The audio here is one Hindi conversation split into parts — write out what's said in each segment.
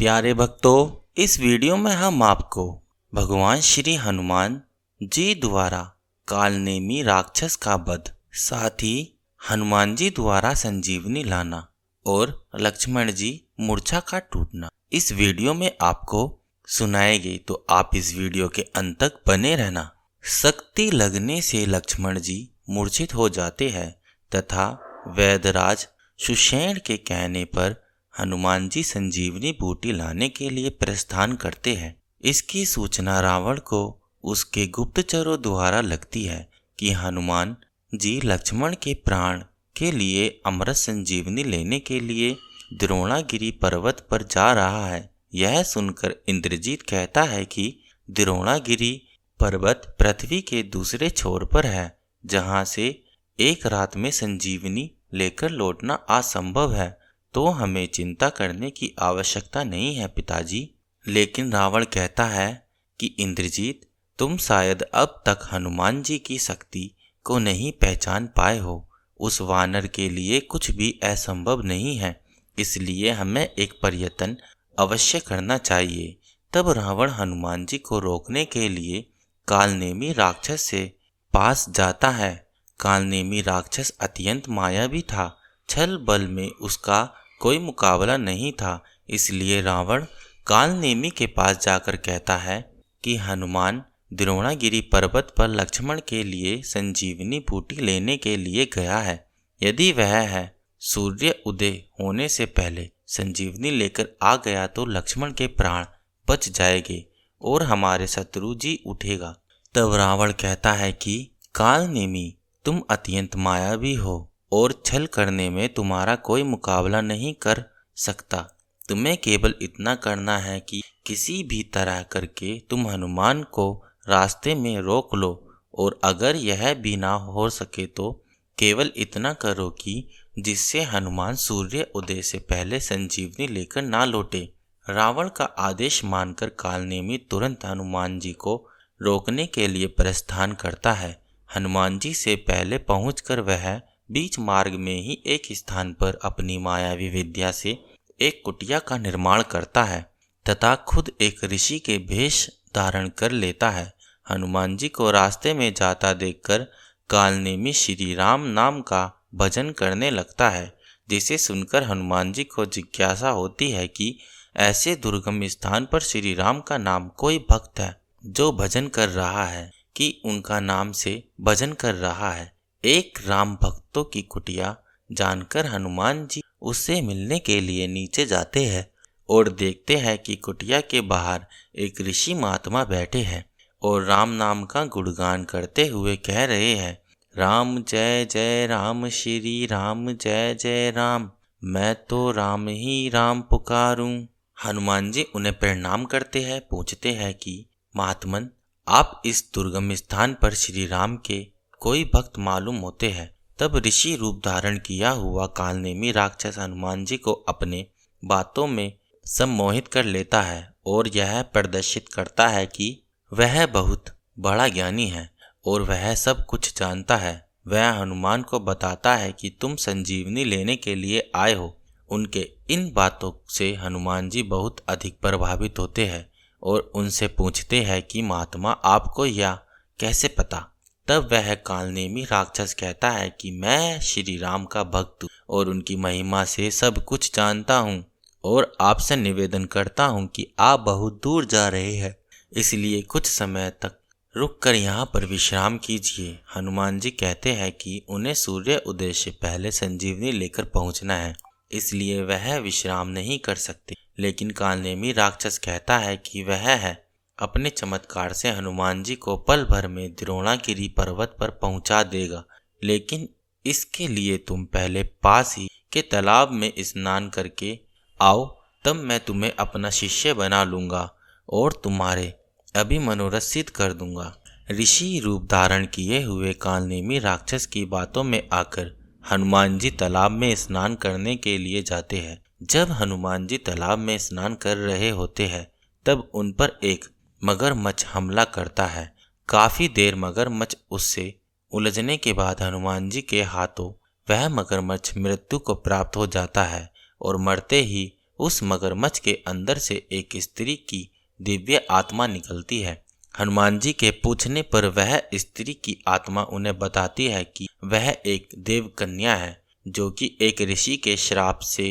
प्यारे भक्तों, इस वीडियो में हम आपको भगवान श्री हनुमान जी द्वारा कालनेमी राक्षस का वध, साथ ही हनुमान जी द्वारा संजीवनी लाना और लक्ष्मण जी मूर्छा का टूटना इस वीडियो में आपको सुनाएगी, तो आप इस वीडियो के अंत तक बने रहना। शक्ति लगने से लक्ष्मण जी मूर्छित हो जाते हैं तथा वैदराज सुषेण के कहने पर हनुमान जी संजीवनी बूटी लाने के लिए प्रस्थान करते हैं। इसकी सूचना रावण को उसके गुप्तचरों द्वारा लगती है कि हनुमान जी लक्ष्मण के प्राण के लिए अमृत संजीवनी लेने के लिए द्रोणागिरी पर्वत पर जा रहा है। यह सुनकर इंद्रजीत कहता है कि द्रोणागिरी पर्वत पृथ्वी के दूसरे छोर पर है, जहां से एक रात में संजीवनी लेकर लौटना असंभव है, तो हमें चिंता करने की आवश्यकता नहीं है पिताजी। लेकिन रावण कहता है कि इंद्रजीत, तुम शायद अब तक हनुमान जी की शक्ति को नहीं पहचान पाए हो। उस वानर के लिए कुछ भी असंभव नहीं है, इसलिए हमें एक प्रयत्न अवश्य करना चाहिए। तब रावण हनुमान जी को रोकने के लिए कालनेमी राक्षस से पास जाता है। कालनेमी राक्षस अत्यंत मायावी था, छल बल में उसका कोई मुकाबला नहीं था। इसलिए रावण कालनेमी के पास जाकर कहता है कि हनुमान द्रोणागिरी पर्वत पर लक्ष्मण के लिए संजीवनी बूटी लेने के लिए गया है। यदि वह है सूर्य उदय होने से पहले संजीवनी लेकर आ गया तो लक्ष्मण के प्राण बच जाएंगे और हमारे शत्रु जी उठेगा। तब रावण कहता है कि कालनेमी, तुम अत्यंत मायावी हो और छल करने में तुम्हारा कोई मुकाबला नहीं कर सकता। तुम्हें केवल इतना करना है कि किसी भी तरह करके तुम हनुमान को रास्ते में रोक लो, और अगर यह भी ना हो सके तो केवल इतना करो कि जिससे हनुमान सूर्य उदय से पहले संजीवनी लेकर ना लौटे। रावण का आदेश मानकर कालनेमी तुरंत हनुमान जी को रोकने के लिए प्रस्थान करता है। हनुमान जी से पहले पहुंचकर वह बीच मार्ग में ही एक स्थान पर अपनी मायावी विद्या से एक कुटिया का निर्माण करता है तथा खुद एक ऋषि के भेष धारण कर लेता है। हनुमान जी को रास्ते में जाता देखकर कालनेमी श्री राम नाम का भजन करने लगता है, जिसे सुनकर हनुमान जी को जिज्ञासा होती है कि ऐसे दुर्गम स्थान पर श्री राम का नाम कोई भक्त है जो भजन कर रहा है कि उनका नाम से भजन कर रहा है। एक राम भक्तों की कुटिया जानकर हनुमान जी उससे मिलने के लिए नीचे जाते हैं और देखते हैं कि कुटिया के बाहर एक ऋषि महात्मा बैठे हैं और राम नाम का गुणगान करते हुए कह रहे हैं, राम जय जय राम, श्री राम जय जय राम, मैं तो राम ही राम पुकारूं। हनुमान जी उन्हें प्रणाम करते हैं, पूछते हैं कि महात्मन, आप इस दुर्गम स्थान पर श्री राम के कोई भक्त मालूम होते हैं। तब ऋषि रूप धारण किया हुआ कालनेमी राक्षस हनुमान जी को अपने बातों में सम्मोहित कर लेता है और यह प्रदर्शित करता है कि वह बहुत बड़ा ज्ञानी है और वह सब कुछ जानता है। वह हनुमान को बताता है कि तुम संजीवनी लेने के लिए आए हो। उनके इन बातों से हनुमान जी बहुत अधिक प्रभावित होते हैं और उनसे पूछते हैं कि महात्मा, आपको यह कैसे पता। तब वह कालनेमी राक्षस कहता है कि मैं श्री राम का भक्त और उनकी महिमा से सब कुछ जानता हूँ और आपसे निवेदन करता हूँ कि आप बहुत दूर जा रहे हैं, इसलिए कुछ समय तक रुककर यहाँ पर विश्राम कीजिए। हनुमान जी कहते हैं कि उन्हें सूर्य उदय से पहले संजीवनी लेकर पहुँचना है, इसलिए वह विश्राम नहीं कर सकते। लेकिन कालनेमी राक्षस कहता है कि वह है अपने चमत्कार से हनुमान जी को पल भर में द्रोणागिरी पर्वत पर पहुंचा देगा, लेकिन इसके लिए तुम पहले पास ही के तालाब में स्नान करके आओ, तब मैं तुम्हें अपना शिष्य बना लूंगा और तुम्हारे अभी मनोरथ सिद्ध कर दूंगा। ऋषि रूप धारण किए हुए कालनेमी राक्षस की बातों में आकर हनुमान जी तालाब में स्नान करने के लिए जाते हैं। जब हनुमान जी तालाब में स्नान कर रहे होते हैं तब उन पर एक मगरमच्छ हमला करता है। काफी देर मगरमच्छ उससे उलझने के बाद हनुमान जी के हाथों वह मगरमच्छ मृत्यु को प्राप्त हो जाता है और मरते ही उस मगरमच्छ के अंदर से एक स्त्री की दिव्य आत्मा निकलती है। हनुमान जी के पूछने पर वह स्त्री की आत्मा उन्हें बताती है कि वह एक देव कन्या है जो कि एक ऋषि के श्राप से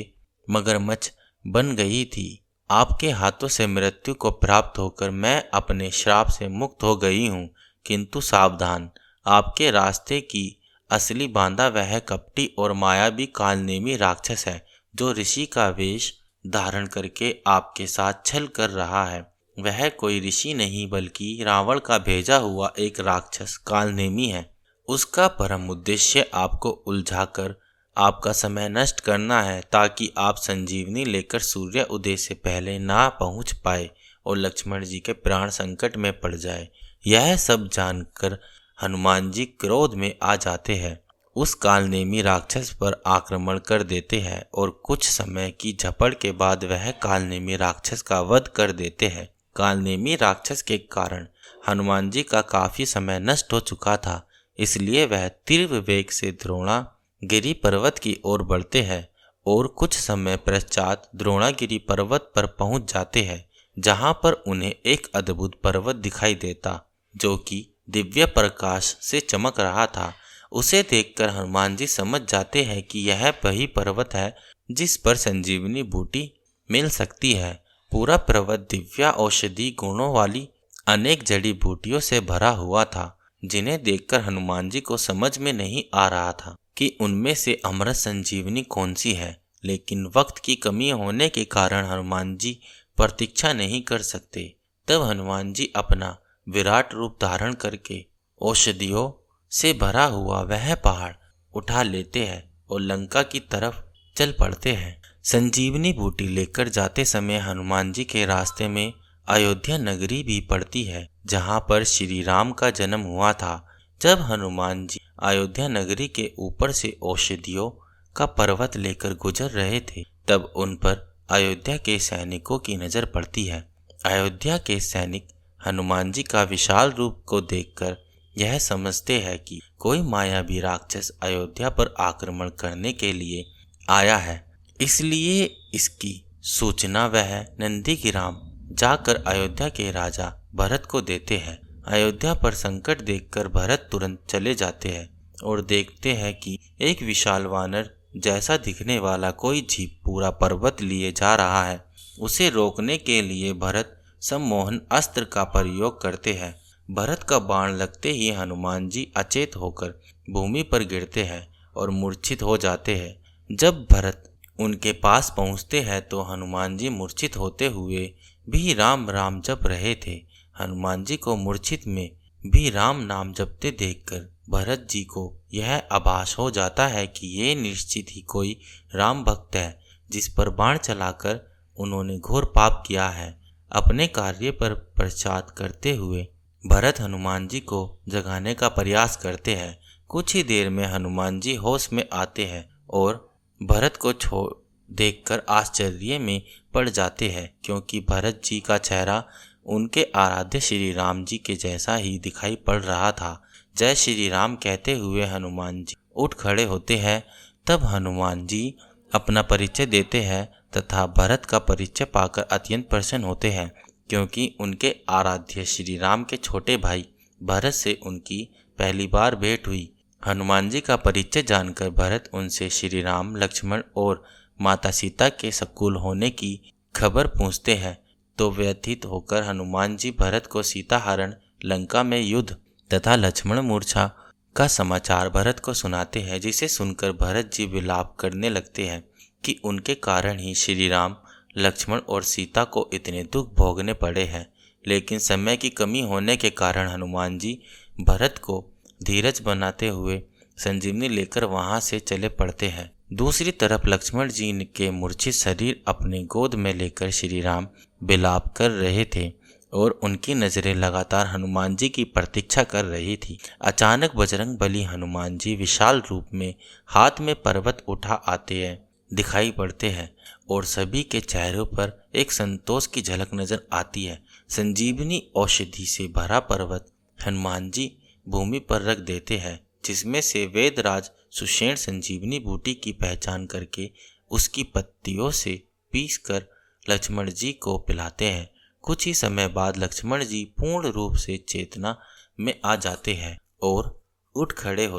मगरमच्छ बन गई थी। आपके हाथों से मृत्यु को प्राप्त होकर मैं अपने श्राप से मुक्त हो गई हूँ, किंतु सावधान, आपके रास्ते की असली बांधा वह कपटी और मायावी कालनेमी राक्षस है जो ऋषि का वेश धारण करके आपके साथ छल कर रहा है। वह कोई ऋषि नहीं बल्कि रावण का भेजा हुआ एक राक्षस कालनेमी है। उसका परम उद्देश्य आपको उलझाकर आपका समय नष्ट करना है ताकि आप संजीवनी लेकर सूर्य उदय से पहले ना पहुंच पाए और लक्ष्मण जी के प्राण संकट में पड़ जाए। यह सब जानकर हनुमान जी क्रोध में आ जाते हैं, उस कालनेमी राक्षस पर आक्रमण कर देते हैं और कुछ समय की झपड़ के बाद वह कालनेमी राक्षस का वध कर देते हैं। कालनेमी राक्षस के कारण हनुमान जी का काफी समय नष्ट हो चुका था, इसलिए वह तीव्र वेग से द्रोणागिरी पर्वत की ओर बढ़ते हैं और कुछ समय पश्चात द्रोणागिरी पर्वत पर पहुंच जाते हैं, जहां पर उन्हें एक अद्भुत पर्वत दिखाई देता जो कि दिव्य प्रकाश से चमक रहा था। उसे देखकर हनुमान जी समझ जाते हैं कि यह वही पर्वत है जिस पर संजीवनी बूटी मिल सकती है। पूरा पर्वत दिव्य औषधि गुणों वाली अनेक जड़ी बूटियों से भरा हुआ था, जिन्हें देखकर हनुमान जी को समझ में नहीं आ रहा था कि उनमें से अमृत संजीवनी कौन सी है। लेकिन वक्त की कमी होने के कारण हनुमान जी प्रतीक्षा नहीं कर सकते। तब हनुमान जी अपना विराट रूप धारण करके औषधियों से भरा हुआ वह पहाड़ उठा लेते हैं और लंका की तरफ चल पड़ते हैं। संजीवनी बूटी लेकर जाते समय हनुमान जी के रास्ते में अयोध्या नगरी भी पड़ती है, जहां पर श्री राम का जन्म हुआ था। जब हनुमान जी अयोध्या नगरी के ऊपर से औषधियों का पर्वत लेकर गुजर रहे थे, तब उन पर अयोध्या के सैनिकों की नजर पड़ती है। अयोध्या के सैनिक हनुमान जी का विशाल रूप को देखकर यह समझते हैं कि कोई मायावी राक्षस अयोध्या पर आक्रमण करने के लिए आया है, इसलिए इसकी सूचना वह नंदीग्राम जाकर अयोध्या के राजा भरत को देते हैं। अयोध्या पर संकट देखकर भरत तुरंत चले जाते हैं और देखते हैं कि एक विशाल वानर जैसा दिखने वाला कोई जीव पूरा पर्वत लिए जा रहा है। उसे रोकने के लिए भरत सम्मोहन अस्त्र का प्रयोग करते हैं। भरत का बाण लगते ही हनुमान जी अचेत होकर भूमि पर गिरते हैं और मूर्छित हो जाते हैं। जब भरत उनके पास पहुंचते हैं तो हनुमान जी मूर्छित होते हुए भी राम राम जप रहे थे। हनुमान जी को मूर्छित में भी राम नाम जपते देखकर भरत जी को यह आभास हो जाता है कि ये निश्चित ही कोई राम भक्त है जिस पर बाण चलाकर उन्होंने घोर पाप किया है। अपने कार्य पर पश्चात करते हुए भरत हनुमान जी को जगाने का प्रयास करते हैं। कुछ ही देर में हनुमान जी होश में आते हैं और भरत को देखकर आश्चर्य में पड़ जाते हैं, क्योंकि भरत जी का चेहरा उनके आराध्य श्री राम जी के जैसा ही दिखाई पड़ रहा था। जय श्री राम कहते हुए हनुमान जी उठ खड़े होते हैं। तब हनुमान जी अपना परिचय देते हैं तथा भरत का परिचय पाकर अत्यंत प्रसन्न होते हैं, क्योंकि उनके आराध्य श्री राम के छोटे भाई भरत से उनकी पहली बार भेंट हुई। हनुमान जी का परिचय जानकर भरत उनसे श्री राम, लक्ष्मण और माता सीता के सकुल होने की खबर पूछते हैं, तो व्यथित होकर हनुमान जी भरत को सीता हरण, लंका में युद्ध तथा लक्ष्मण मूर्छा का समाचार भरत को सुनाते हैं, जिसे सुनकर भरत जी विलाप करने लगते हैं कि उनके कारण ही श्री राम, लक्ष्मण और सीता को इतने दुख भोगने पड़े हैं। लेकिन समय की कमी होने के कारण हनुमान जी भरत को धीरज बनाते हुए संजीवनी लेकर वहां से चले पड़ते हैं। दूसरी तरफ लक्ष्मण जी के मूर्छित शरीर अपने गोद में लेकर श्री राम विलाप कर रहे थे और उनकी नजरें लगातार हनुमान जी की प्रतीक्षा कर रही थी। अचानक बजरंग बली हनुमान जी विशाल रूप में हाथ में पर्वत उठा आते हैं दिखाई पड़ते हैं और सभी के चेहरों पर एक संतोष की झलक नजर आती है। संजीवनी औषधि से भरा पर्वत हनुमान जी भूमि पर रख देते हैं, जिसमें से वेदराज सुषेण संजीवनी बूटी की पहचान करके उसकी पत्तियों से पीसकर लक्ष्मण जी को पिलाते हैं। कुछ ही समय बाद लक्ष्मण जी पूर्ण रूप से चेतना में आ जाते हैं और उठ खड़े हो